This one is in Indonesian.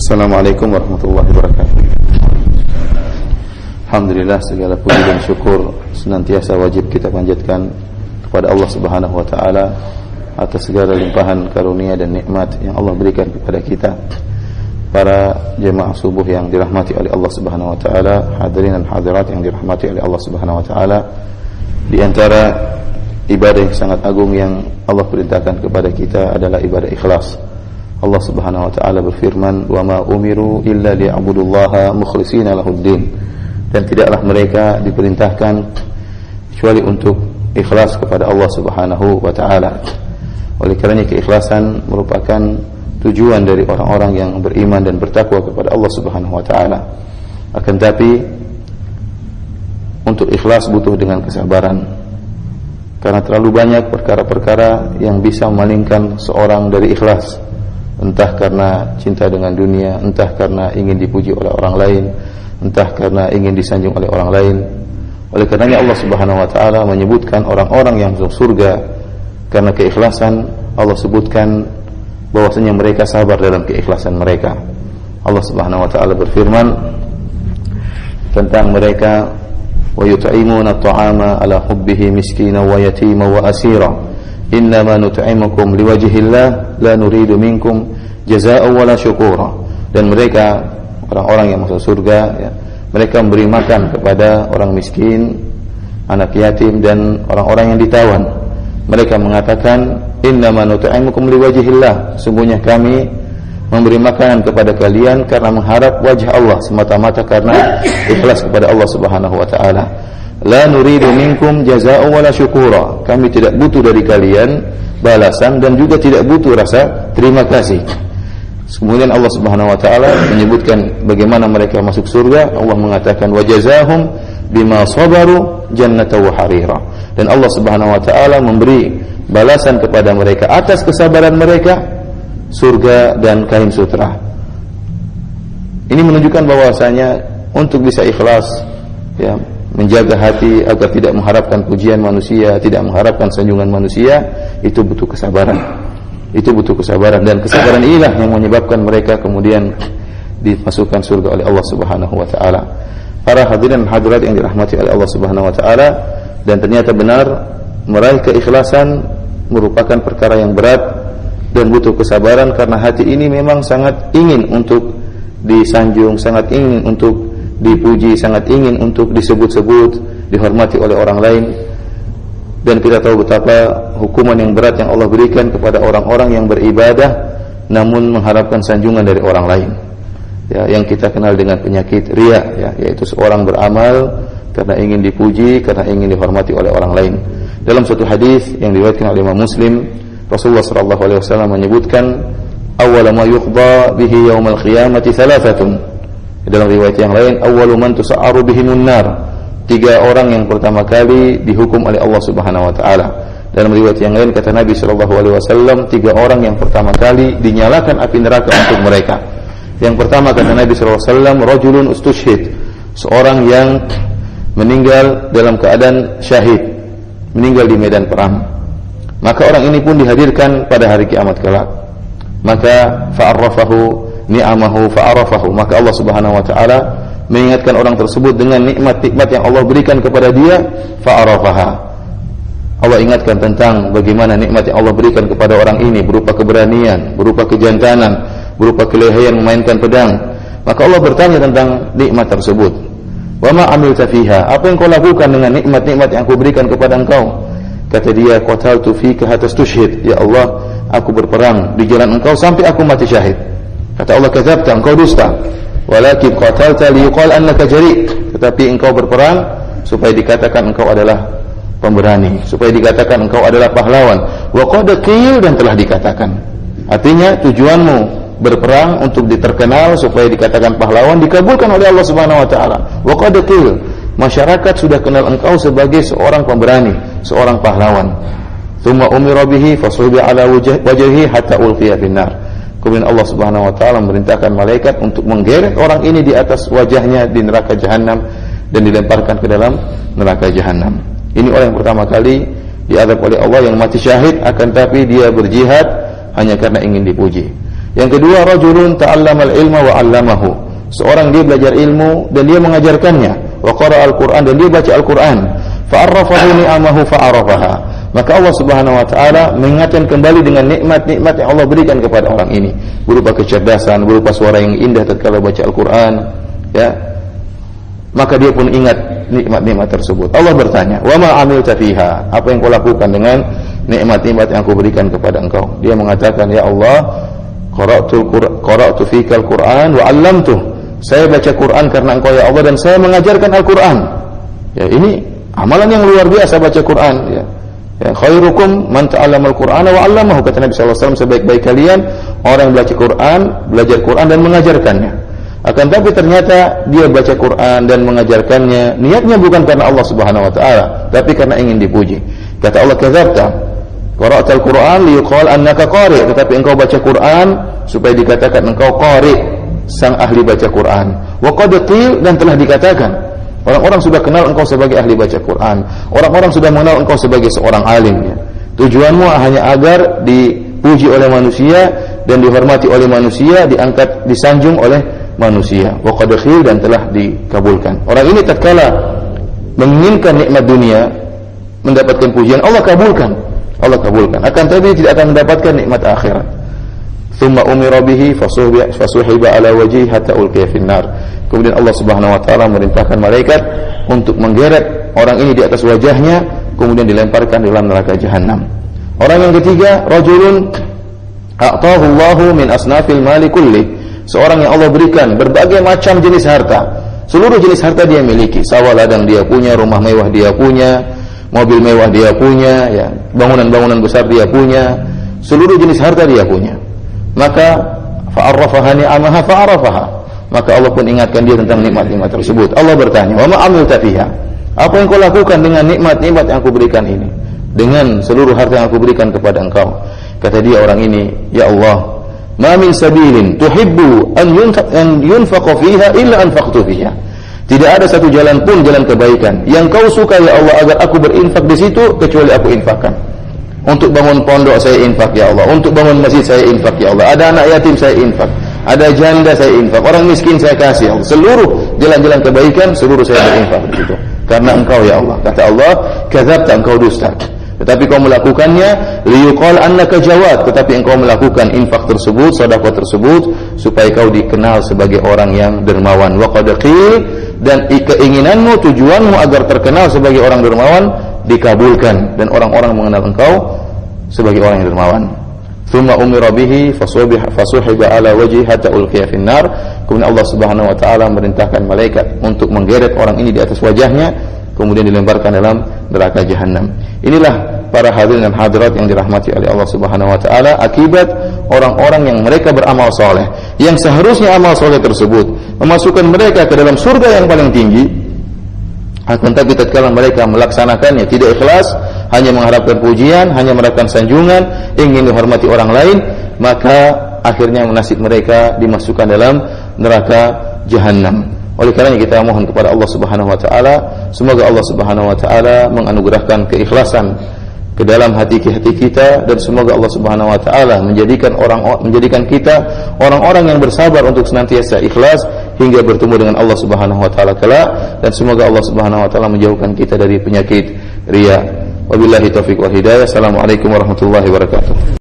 Assalamualaikum warahmatullahi wabarakatuh. Alhamdulillah, segala puji dan syukur senantiasa wajib kita panjatkan kepada Allah Subhanahu wa taala atas segala limpahan karunia dan nikmat yang Allah berikan kepada kita. Para jemaah subuh yang dirahmati oleh Allah Subhanahu wa taala, hadirin dan hadirat yang dirahmati oleh Allah Subhanahu wa taala, di antara ibadah yang sangat agung yang Allah perintahkan kepada kita adalah ibadah ikhlas. Allah Subhanahu wa taala berfirman, "Wa ma umiru illa liya'budullaha mukhlishina lahuddin." Dan tidaklah mereka diperintahkan kecuali untuk ikhlas kepada Allah Subhanahu wa taala. Oleh karenanya keikhlasan merupakan tujuan dari orang-orang yang beriman dan bertakwa kepada Allah Subhanahu wa taala. Akan tapi untuk ikhlas butuh dengan kesabaran. Karena terlalu banyak perkara-perkara yang bisa memalingkan seorang dari ikhlas. Entah karena cinta dengan dunia, entah karena ingin dipuji oleh orang lain, entah karena ingin disanjung oleh orang lain. Oleh karenanya Allah Subhanahu wa taala menyebutkan orang-orang yang masuk surga karena keikhlasan. Allah sebutkan bahwasanya mereka sabar dalam keikhlasan mereka. Allah Subhanahu wa taala berfirman tentang mereka, wa yut'imuna at'ama ala hubbihi miskina wa yatima wa asira. Innama nut'imukum liwajhillah la nuridu minkum jazaa'an wala syukura. Dan mereka orang-orang yang masuk surga ya, mereka memberi makan kepada orang miskin, anak yatim dan orang-orang yang ditawan. Mereka mengatakan, innama nut'imukum liwajhillah, sungguhnya kami memberi makanan kepada kalian karena mengharap wajah Allah, semata-mata karena ikhlas kepada Allah Subhanahu wa taala. La nuridu minkum jazaa'an wala syukura. Kami tidak butuh dari kalian balasan dan juga tidak butuh rasa terima kasih. Kemudian Allah Subhanahu wa taala menyebutkan bagaimana mereka masuk surga. Allah mengatakan wa jazaahum bima sabaru jannata wa harira. Dan Allah Subhanahu wa taala memberi balasan kepada mereka atas kesabaran mereka surga dan kain sutra. Ini menunjukkan bahwasanya untuk bisa ikhlas ya, menjaga hati agar tidak mengharapkan pujian manusia, tidak mengharapkan sanjungan manusia, itu butuh kesabaran. Itu butuh kesabaran, dan kesabaran inilah yang menyebabkan mereka kemudian dimasukkan surga oleh Allah Subhanahu wa taala. Para hadirin dan hadirat yang dirahmati oleh Allah Subhanahu wa taala, dan ternyata benar meraih keikhlasan merupakan perkara yang berat dan butuh kesabaran, karena hati ini memang sangat ingin untuk disanjung, sangat ingin untuk dipuji, sangat ingin untuk disebut-sebut, dihormati oleh orang lain. Dan kita tahu betapa hukuman yang berat yang Allah berikan kepada orang-orang yang beribadah namun mengharapkan sanjungan dari orang lain ya, yang kita kenal dengan penyakit riya ya, yaitu seorang beramal karena ingin dipuji, karena ingin dihormati oleh orang lain. Dalam suatu hadis yang diriwayatkan oleh Imam Muslim, Rasulullah sallallahu alaihi wasallam menyebutkan, awwala ma yuqda bihi yaumil qiyamati thalathatun. Dalam riwayat yang lain, awwalu man tusa'aru bihimun nar. 3 orang yang pertama kali dihukum oleh Allah Subhanahu wa taala. Dalam riwayat yang lain kata Nabi sallallahu alaihi wasallam, 3 orang yang pertama kali dinyalakan api neraka untuk mereka. Yang pertama kata Nabi sallallahu alaihi wasallam, rajulun ustushhid, seorang yang meninggal dalam keadaan syahid, meninggal di medan perang. Maka orang ini pun dihadirkan pada hari kiamat kelak. Maka fa'arrafahu ni'amahu fa'arafahu, maka Allah Subhanahu wa taala mengingatkan orang tersebut dengan nikmat-nikmat yang Allah berikan kepada dia, fa'arafaha. Allah ingatkan tentang bagaimana nikmat yang Allah berikan kepada orang ini berupa keberanian, berupa kejantanan, berupa keleluasaan memainkan pedang. Maka Allah bertanya tentang nikmat tersebut. Wa ma 'amilta fiha? Apa yang kau lakukan dengan nikmat-nikmat yang aku berikan kepada engkau? Kata dia, qataltu fika hatta tushhid. Ya Allah, aku berperang di jalan engkau sampai aku mati syahid. Kata Allah, kadzabta, engkau dusta. Walakin qatalta liyuqal annaka jari'. Tetapi engkau berperang supaya dikatakan engkau adalah pemberani, supaya dikatakan engkau adalah pahlawan. Wa qad qil, dan telah dikatakan. Artinya tujuanmu berperang untuk diterkenal supaya dikatakan pahlawan, dikabulkan oleh Allah Subhanahu wa taala. Wa qad qil, masyarakat sudah kenal engkau sebagai seorang pemberani, seorang pahlawan. Tsumma umira bihi fasubi ala wajhihi hatta ulqiya finnar. Kemudian Allah Subhanahu wa taala memerintahkan malaikat untuk menggeret orang ini di atas wajahnya di neraka jahanam dan dilemparkan ke dalam neraka jahanam. Ini orang yang pertama kali diazab oleh Allah yang mati syahid, akan tapi dia berjihad hanya karena ingin dipuji. Yang kedua, rajulun ta'allamal ilma wa 'allamahu. Seorang dia belajar ilmu dan dia mengajarkannya. Wa qara'al Qur'an, dan dia baca Al-Qur'an. Fa'arrafahu ni'amahu fa'arafaha. Maka Allah Subhanahu wa taala mengingatkan kembali dengan nikmat-nikmat yang Allah berikan kepada orang ini, berupa kecerdasan, berupa suara yang indah tatkala baca Al-Qur'an, ya. Maka dia pun ingat nikmat-nikmat tersebut. Allah bertanya, "Wa ma 'amilta fiha?" Apa yang kau lakukan dengan nikmat-nikmat yang aku berikan kepada engkau? Dia mengatakan, "Ya Allah, qara'tu fikal Qur'an wa 'allamtuh." Saya baca Quran karena engkau ya Allah, dan saya mengajarkan Al-Qur'an. Ya, ini amalan yang luar biasa baca Quran, ya. Ya, khairukum man ta'allama al-Qur'ana wa 'allamahu, kata Nabi sallallahu alaihi wasallam, sebaik-baik kalian orang yang belajar Quran dan mengajarkannya. Akan tapi ternyata dia baca Quran dan mengajarkannya, niatnya bukan karena Allah Subhanahu wa taala, tapi karena ingin dipuji. Kata Allah, "Kadzabta, qara'tal Qur'an liyuqal annaka qari'." Tetapi engkau baca Quran supaya dikatakan engkau qari', sang ahli baca Quran. Wa qad qil, dan telah dikatakan, orang-orang sudah kenal engkau sebagai ahli baca Quran. Orang-orang sudah mengenal engkau sebagai seorang alim, ya. Tujuanmu hanya agar dipuji oleh manusia dan dihormati oleh manusia, diangkat, disanjung oleh manusia. Wa qad khil, dan telah dikabulkan. Orang ini tatkala menginginkan nikmat dunia, mendapatkan pujian, Allah kabulkan. Allah kabulkan. Akan tetapi tidak akan mendapatkan nikmat akhirat. Thumma umira bihi fasuhiba ala wajhi hatta ulqiya finnar. Kemudian Allah Subhanahu wa taala merintahkan malaikat untuk menggeret orang ini di atas wajahnya, kemudian dilemparkan dalam neraka jahanam. Orang yang ketiga, rajulun a'tahu Allahu min asnafil mali kulli. Seorang yang Allah berikan berbagai macam jenis harta. Seluruh jenis harta dia miliki. Sawah ladang dia punya, rumah mewah dia punya, mobil mewah dia punya, ya, bangunan-bangunan besar dia punya. Seluruh jenis harta dia punya. Maka fa'arrafaha ni'amaha fa'arafaha. Maka Allah pun ingatkan dia tentang nikmat-nikmat tersebut. Allah bertanya, "Wa ma 'amilta fiha?" Apa yang kau lakukan dengan nikmat-nikmat yang aku berikan ini? Dengan seluruh harta yang aku berikan kepada engkau. Kata dia orang ini, "Ya Allah, ma min sabilin tuhibbu an yunfaqa fiha illa anfaqtu fiha." Tidak ada satu jalan pun, jalan kebaikan yang kau suka ya Allah agar aku berinfak di situ, kecuali aku infakkan. Untuk bangun pondok saya infak ya Allah, untuk bangun masjid saya infak ya Allah, ada anak yatim saya infak, ada janda saya infak, orang miskin saya kasih ya Allah. Seluruh jalan-jalan kebaikan seluruh saya berinfak di situ karena engkau ya Allah. Kata Allah, "Kadzabta, engkau dusta." Tetapi kau melakukannya liyuqal annaka jawad, tetapi engkau melakukan infak tersebut, sedekah tersebut supaya kau dikenal sebagai orang yang dermawan. Wa qad qil, dan keinginanmu, tujuanmu agar terkenal sebagai orang dermawan dikabulkan, dan orang-orang mengenal engkau sebagai orang yang dermawan. Tsumma umira bihi fasuhiba ala wajhi hatta ulqiya finnar. Kemudian Allah Subhanahu wa taala merintahkan malaikat untuk menggeret orang ini di atas wajahnya, kemudian dilemparkan dalam neraka jahanam. Inilah para hadirin dan hadirat yang dirahmati oleh Allah Subhanahu wa taala, akibat orang-orang yang mereka beramal soleh, yang seharusnya amal soleh tersebut memasukkan mereka ke dalam surga yang paling tinggi. Akan tapi tatkala mereka melaksanakannya tidak ikhlas, hanya mengharapkan pujian, hanya mengharapkan sanjungan, ingin dihormati orang lain, maka akhirnya nasib mereka dimasukkan dalam neraka jahanam. Oleh karenanya kita mohon kepada Allah Subhanahu wa taala, semoga Allah Subhanahu wa taala menganugerahkan keikhlasan ke dalam hati kita, dan semoga Allah Subhanahu wa taala menjadikan kita orang-orang yang bersabar untuk senantiasa ikhlas hingga bertemu dengan Allah Subhanahu wa taala kelak, dan semoga Allah Subhanahu wa taala menjauhkan kita dari penyakit riya. Wabillahi taufiq wal hidayah. Assalamualaikum warahmatullahi wabarakatuh.